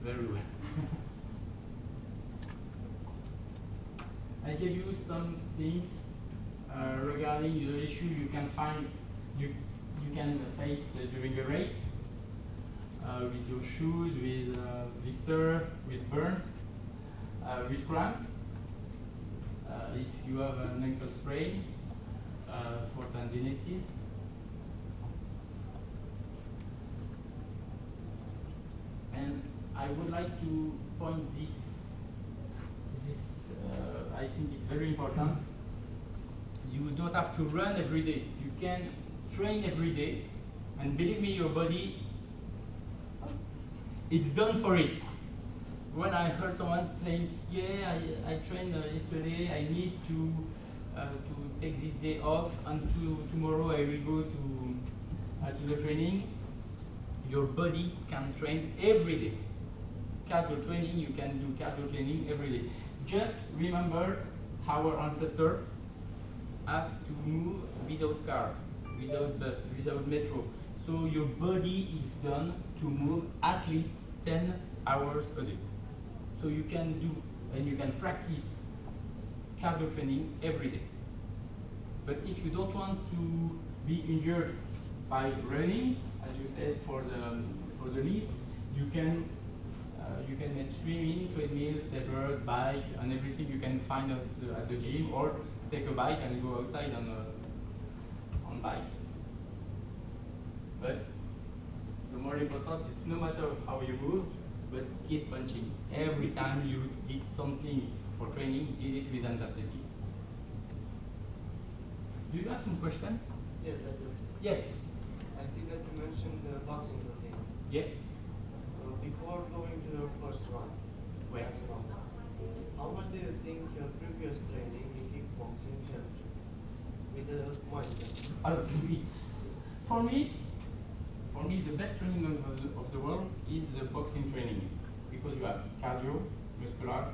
very well. I gave you some things regarding the issue you can find, you can face during a race with your shoes, with blister, with burns, with cramp. If you have an ankle sprain for tendinitis. And I would like to point this I think it's very important. You don't have to run every day. You can train every day, and believe me, your body, it's done for it. When I heard someone saying, yeah, I trained yesterday, I need to take this day off, and tomorrow I will go to the training, your body can train every day. Cardio training, you can do cardio training every day. Just remember our ancestors have to move without car, without bus, without metro. So your body is done to move at least 10 hours a day. So you can do and you can practice cardio training every day. But if you don't want to be injured by running, as you said for the lead, you can make swimming, treadmill, steppers, bike, and everything you can find at the gym, or take a bike and go outside on bike. But the more important, it's no matter how you move, but keep punching. Every time you did something for training, did it with intensity. Do you have some question? Yes, I do. Yeah. I think that you mentioned the boxing routine. Yeah. Before going to your first run, Where? how much do you think your previous training in kickboxing helped you with the mindset? For me, the best training of the world is the boxing training, because you have cardio, muscular,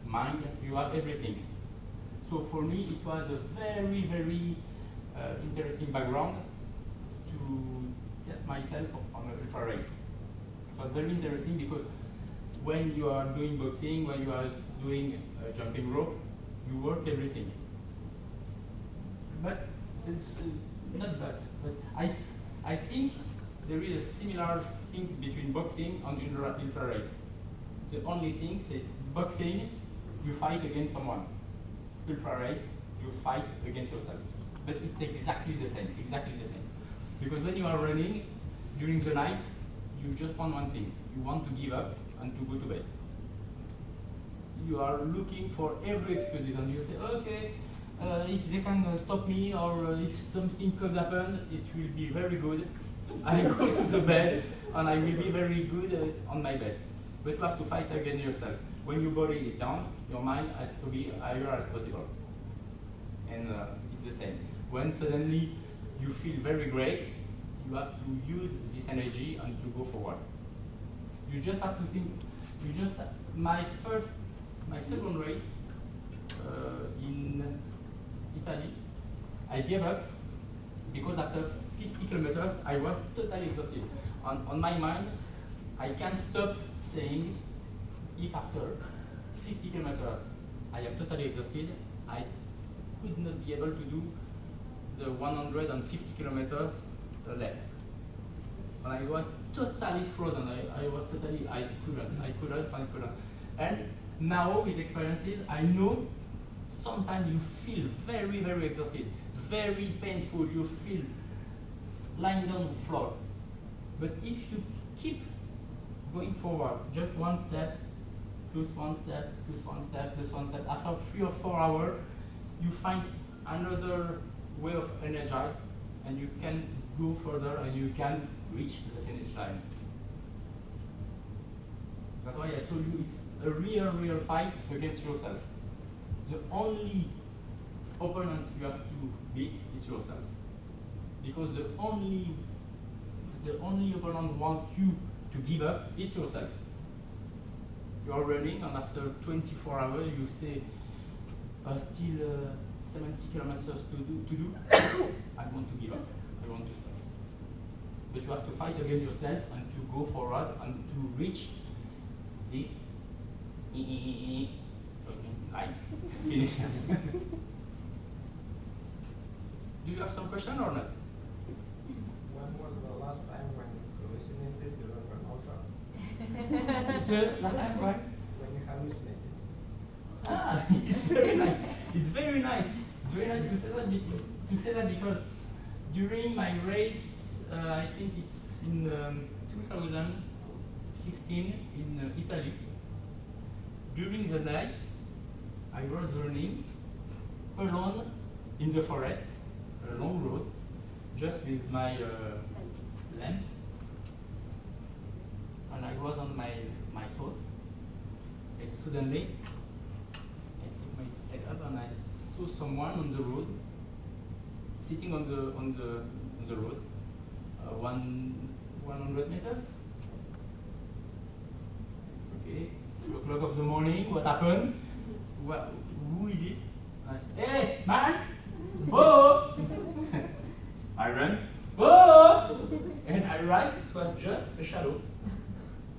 mind, you have everything. So for me, it was a very, very interesting background to test myself on an ultra race. It was very interesting because when you are doing boxing, when you are doing jumping rope, you work everything. But it's not bad. But I think there is a similar thing between boxing and ultra race. The only thing is boxing, you fight against someone. Ultra race, you fight against yourself. But it's exactly the same, Because when you are running during the night, you just want one thing. You want to give up and to go to bed. You are looking for every excuse, and you say, okay, if they can stop me, or if something could happen, it will be very good. I go to the bed, and I will be very good on my bed. But you have to fight against yourself. When your body is down, your mind has to be higher as possible. And it's the same. When suddenly you feel very great, you have to use this energy and to go forward. You just have to think. My second race in Italy, I gave up because after 50 kilometers, I was totally exhausted. On my mind, I can't stop saying, if after 50 kilometers I am totally exhausted, I could not be able to do the 150 kilometers left. And I was totally frozen. I couldn't. And now with experiences, I know sometimes you feel very, very exhausted, very painful. You feel lying down on the floor. But if you keep going forward, just one step, plus one step, plus one step, plus one step, after 3 or 4 hours, you find another way of energy, and you can go further and you can reach the finish line. That's why I told you it's a real fight against yourself. The only opponent you have to beat is yourself. Because the only opponent who wants you to give up, it's yourself. You are running, and after 24 hours you say, still 70 kilometers to do. I want to give up. I want to stop. But you have to fight against yourself and to go forward and to reach this. Okay, like, finish. Do you have some question or not? When was the last time when you hallucinated during an ultra? The last time, right? When you hallucinated? Ah, it's very nice. It's very nice. It's very nice to say that, to say that because during my race, I think it's in 2016 in Italy. During the night, I was running alone in the forest, a long road, just with my lamp, and I was on my thought. And suddenly, I took my head up and I saw someone on the road, sitting on the road, 100 meters. Okay, 2 o'clock of the morning. What happened? Who is this? I said, "Hey, man! Whoa!" I ran. Whoa! And I ran. It was just a shadow.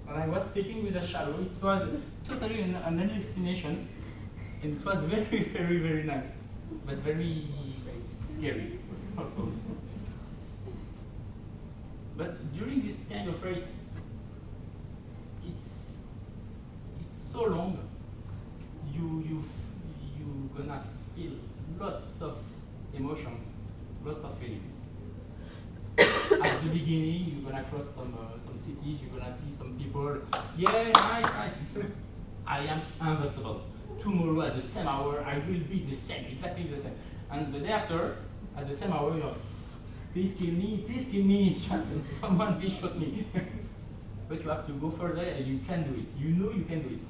And I was speaking with a shadow. It was totally an hallucination. And it was very, very, very nice. But very scary also. But during this kind of race, it's so long. You gonna feel lots of emotions, lots of feelings. At the beginning, you're gonna cross some cities. You're gonna see some people. Yeah, nice, nice. I am invincible. Tomorrow at the same hour, I will be the same, exactly the same. And the day after, at the same hour, you're, please kill me, someone please shoot me. But you have to go further and you can do it. You know you can do it.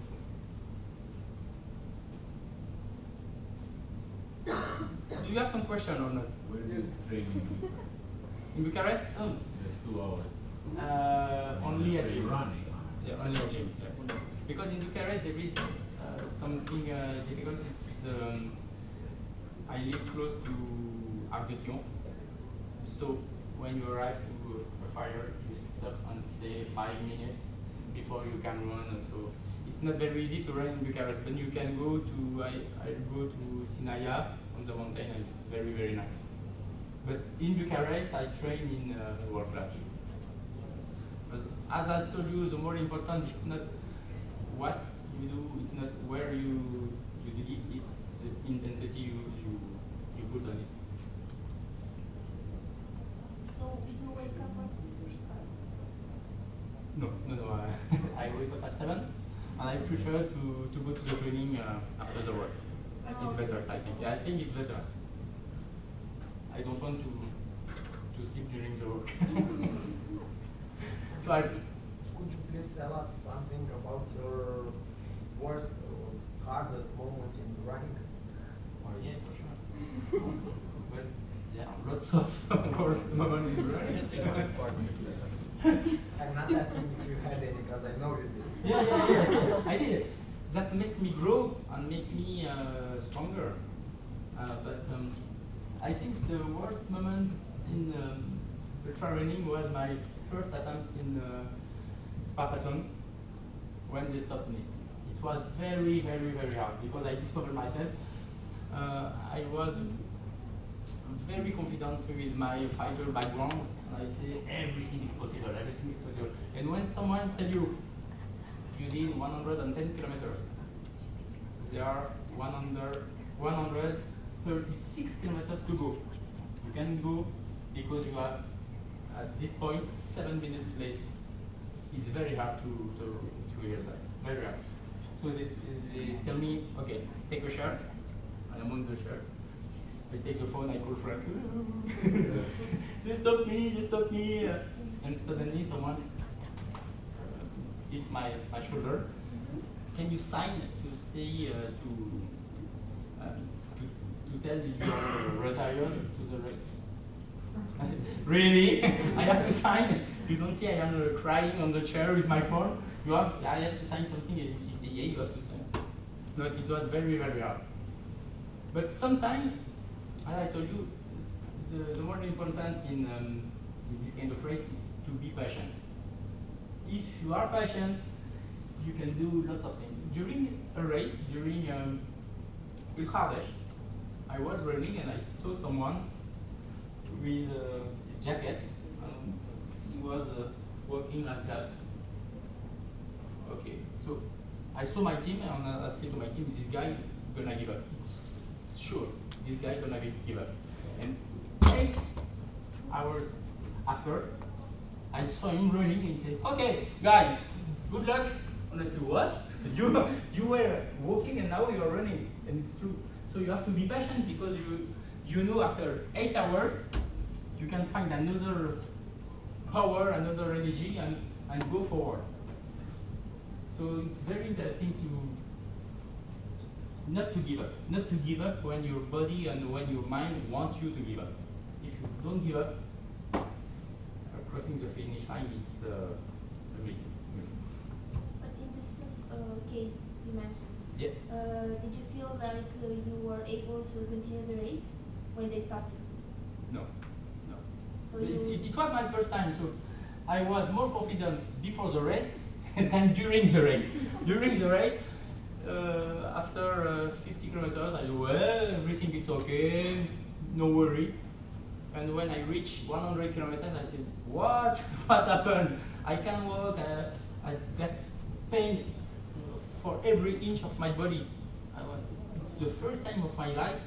Do you have some question or not? Where is training In Bucharest? Yes, 2 hours. Only at gym. Running. Yeah, only at gym. Yeah. Because in Bucharest there is something difficult. It's I live close to Arc de Triomphe. So when you arrive to a fire, you stop and say 5 minutes before you can run. And so it's not very easy to run in Bucharest, but you can go to I go to Sinaia on the mountain, and it's very, very nice. But in Bucharest, I train in world class. But as I told you, the more important it's not what you do, it's not where you do it, it's the intensity you put on it. So you wake up at No. I wake up at 7, and I prefer to go to the training after the work. It's better, I think. Yeah, I think it's better. I don't want to sleep during the work. So Could you please tell us something about your worst or hardest moments in running? Oh yeah, for sure. But there are lots of worst moments in running. I'm not asking if you had any because I know you did. Yeah. I did. That make me grow and make me stronger. But I think the worst moment in ultra running was my first attempt in Spartathlon when they stopped me. It was very, very, very hard because I discovered myself. I was very confident with my fighter background, and I say everything is possible, everything is possible. And when someone tells you you did 110 kilometers, there are 136 kilometers to go. You can go because you are at this point 7 minutes late. It's very hard to hear that, very hard. So they tell me, okay, take a shirt, and I'm on the shirt. I take the phone, I call friends. They stop me, and suddenly someone hits my shoulder. Can you sign to say to tell you're retired to the race? Really? I have to sign? You don't see I am crying on the chair with my phone? I have to sign something, and you say, yeah, you have to sign. But it was very, very hard. But sometimes, as I told you, the more important in this kind of race is to be patient. If you are patient, you can do lots of things. During a race, during Ultra Ardèche, I was running and I saw someone with his jacket. He was walking like that. Okay, so I saw my team and I said to my team, this guy gonna give up. It's sure, this guy gonna give up. And 8 hours after, I saw him running and he said, okay, guys, good luck. And I said, what? You were walking and now you're running. And it's true. So you have to be patient because you know after 8 hours, you can find another power, another energy and go forward. So it's very interesting not to give up. Not to give up when your body and when your mind wants you to give up. If you don't give up, crossing the finish line, it's amazing. But in this case you mentioned, Yeah. did you feel like you were able to continue the race when they stopped you? No. So It was my first time, so I was more confident before the race than during the race. During the race, after 50 kilometers, I said, well, everything is okay, no worry. And when I reached 100 kilometers, I said, what? What happened? I can't walk, I got pain for every inch of my body. It's the first time of my life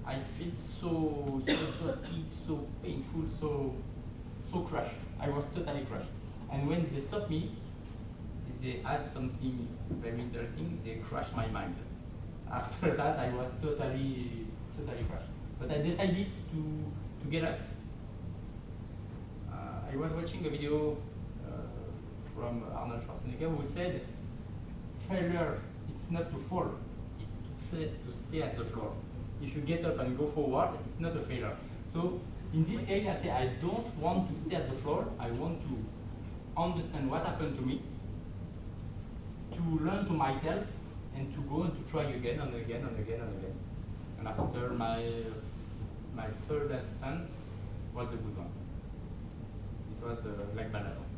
I feel so exhausted, so painful, so crushed. I was totally crushed. And when they stopped me, they had something very interesting. They crushed my mind. After that, I was totally crushed. But I decided to get up. I was watching a video from Arnold Schwarzenegger who said, failure, it's not to fall, it's to stay at the floor. If you get up and go forward, it's not a failure. So in this case, I say I don't want to stay at the floor. I want to understand what happened to me, to learn to myself, and to go and to try again and again and again and again. And after my third attempt was the good one. It was like marathon.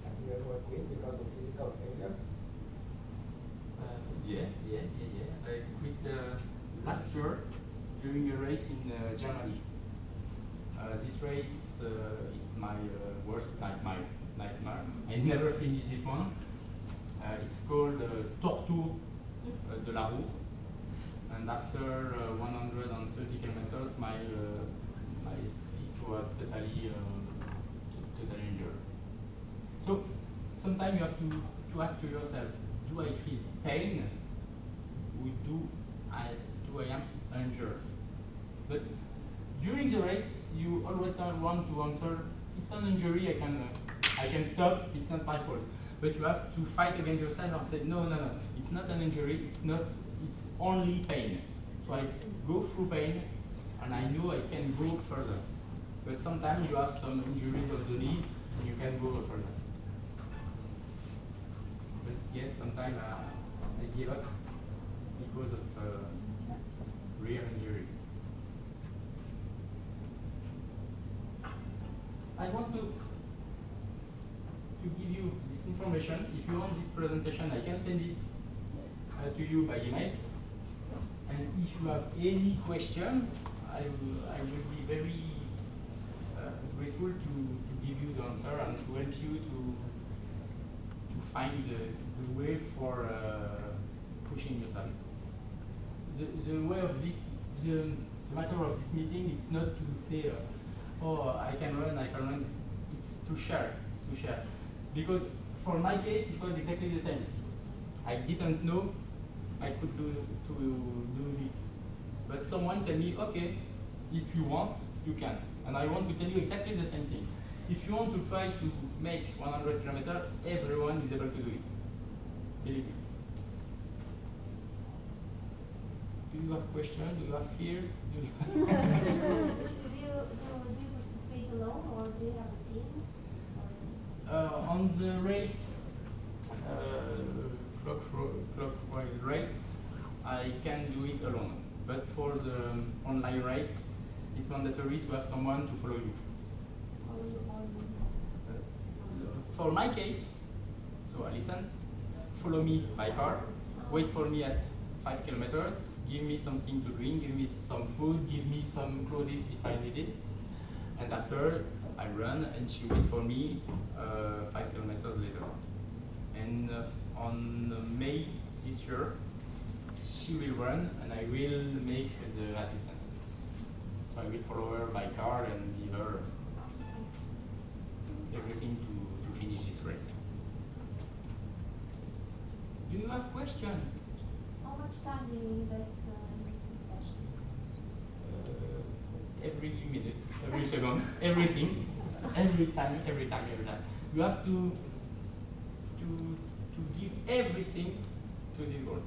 Have you ever quit because of physical failure? Yeah. I quit last year during a race in Germany. This race, it's my worst nightmare. I never finished this one. It's called Tortour de la Roue. And after 130 kilometers, my feet was totally injured. So sometimes you have to ask to yourself, do I feel pain? Or do I am injured? But during the race, you always don't want to answer, it's an injury, I can stop, it's not my fault. But you have to fight against yourself and say, no, it's not an injury, it's only pain. So I go through pain and I know I can go further. But sometimes you have some injuries of the knee and you can go further. But yes, sometimes I give up because of real injuries. I want to give you this information. If you want this presentation, I can send it to you by email. And if you have any question, I will be very grateful to give you the answer and to help you to find the way for pushing yourself. The way of this, the matter of this meeting, it's not to say, oh, I can run. It's to share. Because for my case, it was exactly the same. I didn't know I could do this. But someone tell me, okay, if you want, you can. And I want to tell you exactly the same thing. If you want to try to make 100 kilometers, everyone is able to do it. Believe me. Do you have questions? Do you have fears? Do you participate alone or do you have a team? On the race, clockwise race, I can do it alone. But for the online race, it's mandatory to have someone to follow you. For my case, so Alison, follow me by car, wait for me at 5 kilometers, give me something to drink, give me some food, give me some clothes if I need it. And after, I run and she wait for me 5 kilometers later. And on May this year, she will run and I will make the assistance. So I will follow her by car and give her everything to finish this race. Do you have questions? How much time do you invest in this passion? Every minute, every second, everything, every time. You have to give everything to this goal.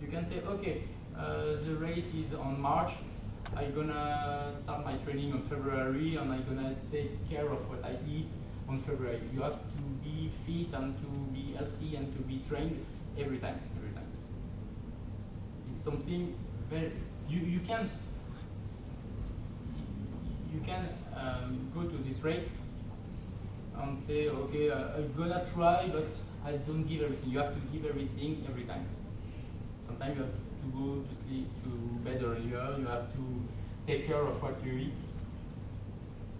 You can say, okay, the race is on March. I'm gonna start my training on February, and I'm gonna take care of what I eat on February. You have to be fit and to be healthy and to be trained every time. It's something very you can go to this race and say, okay, I'm gonna try, but I don't give everything. You have to give everything every time. Sometimes you have to go to sleep, to bed earlier. You have to take care of what you eat.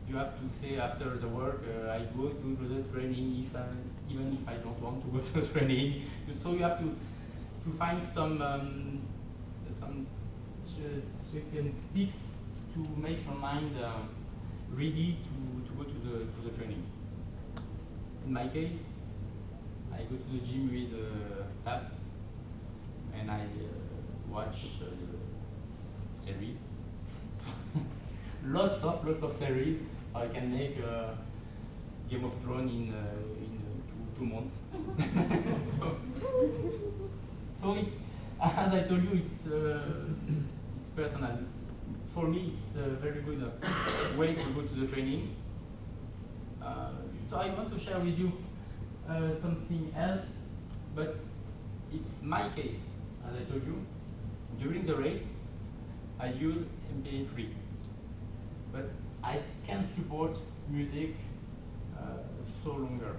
You have to say after the work, I go to the training, even if I don't want to go to the training. So you have to find some certain tips to make your mind ready to go to the training. In my case, I go to the gym with a tab and I watch series. lots of series. I can make Game of Thrones in 2 months. so it's, as I told you, it's personal. For me, it's a very good way to go to the training. So I want to share with you something else, but it's my case. As I told you, during the race, I use MP3, but I can't support music so longer.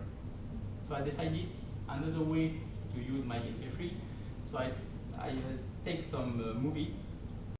So I decided another way to use my MP3. So I take some movies